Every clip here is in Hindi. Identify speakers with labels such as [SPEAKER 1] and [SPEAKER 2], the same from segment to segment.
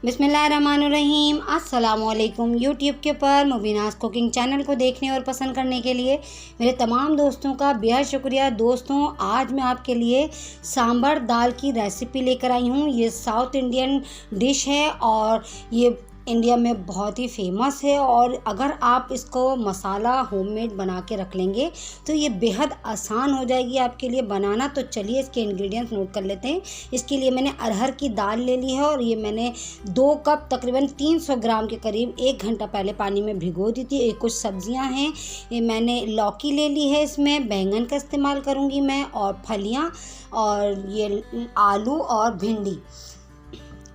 [SPEAKER 1] बिस्मिल्लाहिर्रहमानिर्रहीम। अस्सलामुअलैकुम। यूट्यूब के ऊपर मुबीनास कुकिंग चैनल को देखने और पसंद करने के लिए मेरे तमाम दोस्तों का बेहद शुक्रिया। दोस्तों, आज मैं आपके लिए सांभर दाल की रेसिपी लेकर आई हूँ। ये साउथ इंडियन डिश है और ये इंडिया में बहुत ही फेमस है। और अगर आप इसको मसाला होममेड बना के रख लेंगे तो ये बेहद आसान हो जाएगी आपके लिए बनाना। तो चलिए इसके इंग्रेडिएंट्स नोट कर लेते हैं। इसके लिए मैंने अरहर की दाल ले ली है और ये मैंने 2 कप तकरीबन 300 ग्राम के करीब 1 घंटा पहले पानी में भिगो दी थी। कुछ सब्जियां हैं, ये मैंने लौकी ले ली है, इसमें बैंगन का इस्तेमाल करूँगी मैं, और फलियाँ, और ये आलू और भिंडी।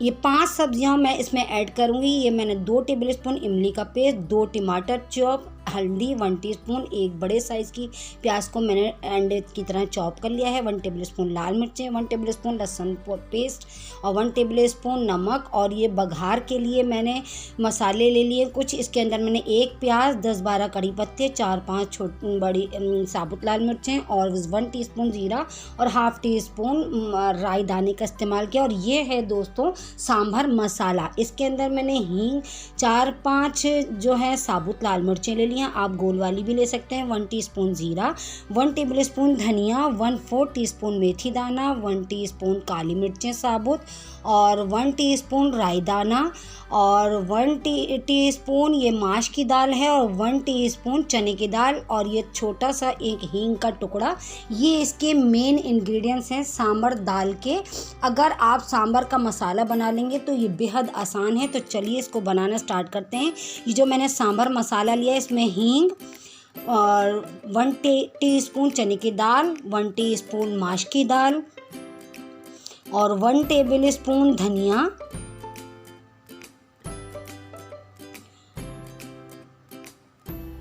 [SPEAKER 1] ये 5 सब्जियां मैं इसमें ऐड करूंगी। ये मैंने 2 टेबलस्पून इमली का पेस्ट, 2 टमाटर चॉप, हल्दी 1 टीस्पून, एक बड़े साइज़ की प्याज को मैंने अंडे की तरह चॉप कर लिया है, 1 टेबलस्पून लाल मिर्चें, 1 टेबलस्पून लहसुन पेस्ट और 1 टेबलस्पून नमक। और ये बघार के लिए मैंने मसाले ले लिए कुछ। इसके अंदर मैंने 1 प्याज, 10-12 कड़ी पत्ते, 4-5 छोटी बड़ी साबुत लाल मिर्चें और 1 टीस्पून ज़ीरा और ½ टीस्पून राई दाने का इस्तेमाल किया। और ये है दोस्तों सांभर मसाला। इसके अंदर मैंने हींग, 4-5 जो है साबुत लाल मिर्चें ले ली, आप गोल वाली भी ले सकते हैं, 1 टीस्पून जीरा, 1 टेबलस्पून धनिया, 1/4 टीस्पून मेथी दाना, 1 टीस्पून काली मिर्चें साबुत और 1 टीस्पून राई दाना और 1 टीस्पून ये माश की दाल है और 1 टीस्पून चने की दाल और ये छोटा सा एक हींग का टुकड़ा। ये इसके मेन इंग्रेडिएंट्स हैं सांभर दाल के। अगर आप सांभर का मसाला बना लेंगे तो ये बेहद आसान है। तो चलिए इसको बनाना स्टार्ट करते हैं। ये जो मैंने सांभर मसाला लिया है, इसमें हींग और 1 टीस्पून चने की दाल, 1 टीस्पून माश की दाल और 1 टेबलस्पून धनिया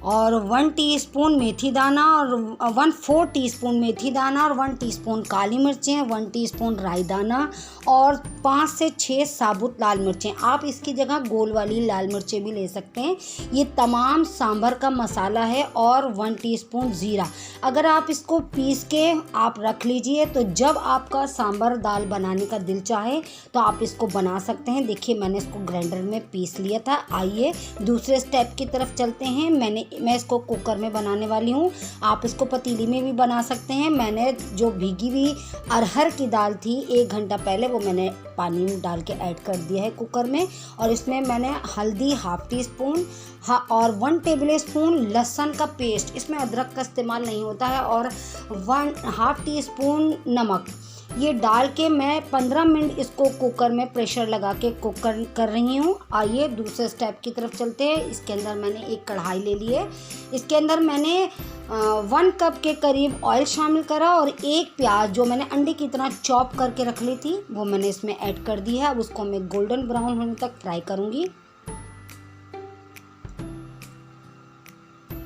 [SPEAKER 1] और 1 टीस्पून मेथी दाना और 1/4 टीस्पून मेथी दाना और 1 टीस्पून काली मिर्चें, 1 टीस्पून राई दाना और 5 से 6 साबुत लाल मिर्चें। आप इसकी जगह गोल वाली लाल मिर्चें भी ले सकते हैं। ये तमाम सांभर का मसाला है और 1 टीस्पून ज़ीरा। अगर आप इसको पीस के आप रख लीजिए तो जब आपका सांभर दाल बनाने का दिल चाहे तो आप इसको बना सकते हैं। देखिए मैंने इसको ग्राइंडर में पीस लिया था। आइए दूसरे स्टेप की तरफ चलते हैं। मैं इसको कुकर में बनाने वाली हूँ। आप इसको पतीली में भी बना सकते हैं। मैंने जो भीगी हुई अरहर की दाल थी 1 घंटा पहले, वो मैंने पानी में डाल के ऐड कर दिया है कुकर में। और इसमें मैंने हल्दी ½ टीस्पून और 1 टेबलस्पून लहसुन का पेस्ट, इसमें अदरक का इस्तेमाल नहीं होता है, और 1/2 टीस्पून नमक, ये डाल के मैं 15 मिनट इसको कुकर में प्रेशर लगा के कुकर कर रही हूँ। आइए दूसरे स्टेप की तरफ चलते हैं। इसके अंदर मैंने एक कढ़ाई ले ली है। इसके अंदर मैंने 1 कप के करीब ऑयल शामिल करा और 1 प्याज जो मैंने अंडे की तरह चॉप करके रख ली थी वो मैंने इसमें ऐड कर दी है। अब उसको मैं गोल्डन ब्राउन होने तक फ्राई करूँगी।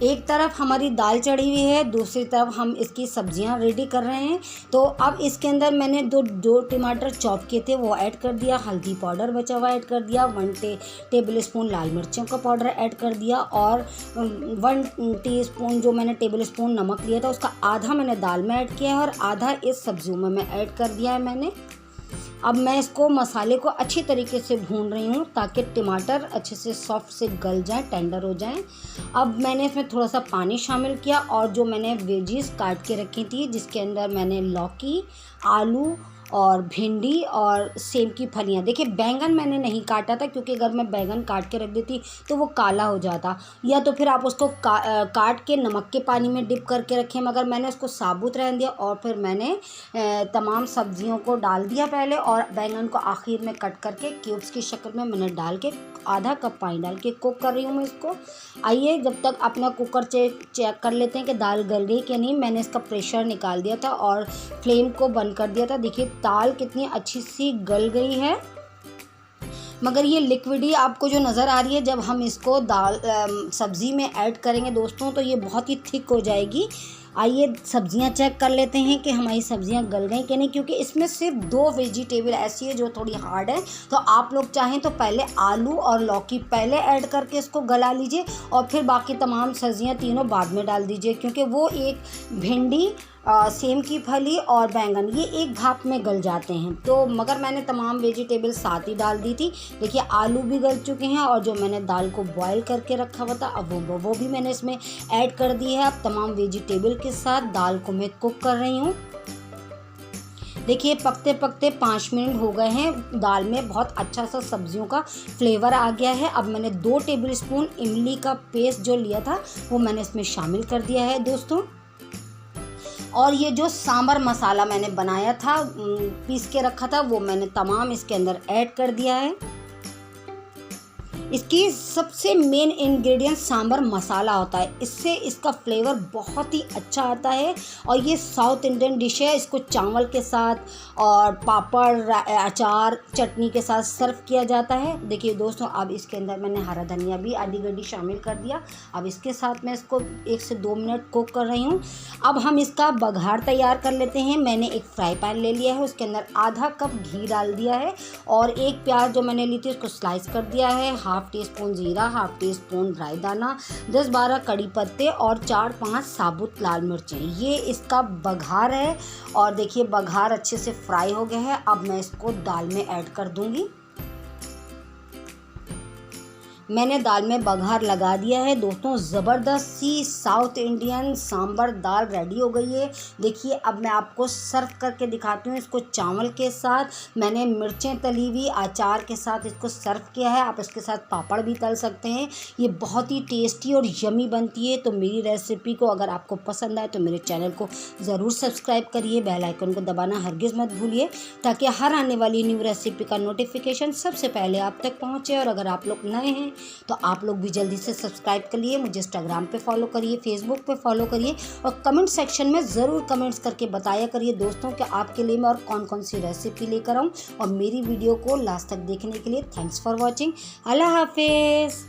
[SPEAKER 1] एक तरफ हमारी दाल चढ़ी हुई है, दूसरी तरफ हम इसकी सब्जियां रेडी कर रहे हैं। तो अब इसके अंदर मैंने 2 टमाटर चॉप किए थे वो ऐड कर दिया, हल्दी पाउडर बचा हुआ ऐड कर दिया, 1 टेबलस्पून लाल मिर्चों का पाउडर ऐड कर दिया और 1 टीस्पून जो मैंने टेबलस्पून नमक लिया था उसका आधा मैंने दाल में ऐड किया है और आधा इस सब्जियों में मैं ऐड कर दिया है मैंने। अब मैं इसको मसाले को अच्छी तरीके से भून रही हूँ ताकि टमाटर अच्छे से सॉफ्ट से गल जाएं, टेंडर हो जाएं। अब मैंने इसमें थोड़ा सा पानी शामिल किया और जो मैंने वेजीज काट के रखी थी, जिसके अंदर मैंने लौकी, आलू और भिंडी और सेम की फलियां, देखिए बैंगन मैंने नहीं काटा था क्योंकि अगर मैं बैंगन काट के रख देती तो वो काला हो जाता, या तो फिर आप उसको काट के नमक के पानी में डिप करके रखें, मगर मैंने उसको साबुत रहने दिया। और फिर मैंने तमाम सब्जियों को डाल दिया पहले और बैंगन को आखिर में कट करके क्यूब्स की शक्ल में मैंने डाल के आधा कप पानी डाल के कुक कर रही हूँ मैं इसको। आइए जब तक अपना कुकर चेक कर लेते हैं कि दाल गल गई कि नहीं। मैंने इसका प्रेशर निकाल दिया था और फ्लेम को बंद कर दिया था। देखिए दाल कितनी अच्छी सी गल गई है, मगर ये लिक्विडी आपको जो नज़र आ रही है जब हम इसको दाल सब्ज़ी में ऐड करेंगे दोस्तों तो ये बहुत ही थिक हो जाएगी। आइए सब्जियां चेक कर लेते हैं कि हमारी सब्जियां गल गई कि नहीं, क्योंकि इसमें सिर्फ 2 वेजिटेबल ऐसी है जो थोड़ी हार्ड है। तो आप लोग चाहें तो पहले आलू और लौकी पहले ऐड करके इसको गला लीजिए और फिर बाकी तमाम सब्जियां तीनों बाद में डाल दीजिए, क्योंकि वो एक भिंडी, सेम की फली और बैंगन ये एक भाप में गल जाते हैं। तो मगर मैंने तमाम वेजिटेबल साथ ही डाल दी थी। देखिए आलू भी गल चुके हैं और जो मैंने दाल को बॉईल करके रखा हुआ था अब वो भी मैंने इसमें ऐड कर दी है। अब तमाम वेजिटेबल के साथ दाल को मैं कुक कर रही हूँ। देखिए पकते पकते 5 मिनट हो गए हैं। दाल में बहुत अच्छा सा सब्जियों का फ्लेवर आ गया है। अब मैंने 2 टेबल स्पून इमली का पेस्ट जो लिया था वो मैंने इसमें शामिल कर दिया है दोस्तों। और ये जो सांभर मसाला मैंने बनाया था, पीस के रखा था, वो मैंने तमाम इसके अंदर ऐड कर दिया है। इसकी सबसे मेन इंग्रेडिएंट सांभर मसाला होता है, इससे इसका फ्लेवर बहुत ही अच्छा आता है। और ये साउथ इंडियन डिश है, इसको चावल के साथ और पापड़, अचार, चटनी के साथ सर्व किया जाता है। देखिए दोस्तों अब इसके अंदर मैंने हरा धनिया भी आधी गड्डी शामिल कर दिया। अब इसके साथ मैं इसको 1 से 2 मिनट कुक कर रही हूँ। अब हम इसका बघार तैयार कर लेते हैं। मैंने एक फ्राई पैन ले लिया है, उसके अंदर आधा कप घी डाल दिया है और एक प्याज जो मैंने ली थी उसको स्लाइस कर दिया है। हाफ टीस्पून जीरा, हाफ टीस्पून ड्राई दाना, 10-12 कड़ी पत्ते और 4-5 साबुत लाल मिर्चें, ये इसका बघार है। और देखिए बघार अच्छे से फ्राई हो गया है। अब मैं इसको दाल में ऐड कर दूंगी। मैंने दाल में बघार लगा दिया है दोस्तों। ज़बरदस्त सी साउथ इंडियन सांभर दाल रेडी हो गई है। देखिए अब मैं आपको सर्व करके दिखाती हूँ इसको चावल के साथ। मैंने मिर्चें तली हुई अचार के साथ इसको सर्व किया है। आप इसके साथ पापड़ भी तल सकते हैं। ये बहुत ही टेस्टी और यमी बनती है। तो मेरी रेसिपी को अगर आपको पसंद आए तो मेरे चैनल को ज़रूर सब्सक्राइब करिए, बेल आइकन को दबाना हरगिज़ मत भूलिए ताकि हर आने वाली न्यू रेसिपी का नोटिफिकेशन सबसे पहले आप तक पहुँचे। और अगर आप लोग नए हैं तो आप लोग भी जल्दी से सब्सक्राइब करिए, मुझे इंस्टाग्राम पे फॉलो करिए, फेसबुक पे फॉलो करिए और कमेंट सेक्शन में ज़रूर कमेंट्स करके बताया करिए दोस्तों कि आपके लिए मैं और कौन कौन सी रेसिपी लेकर आऊँ। और मेरी वीडियो को लास्ट तक देखने के लिए थैंक्स फॉर वॉचिंग। अल्लाह हाफिज़।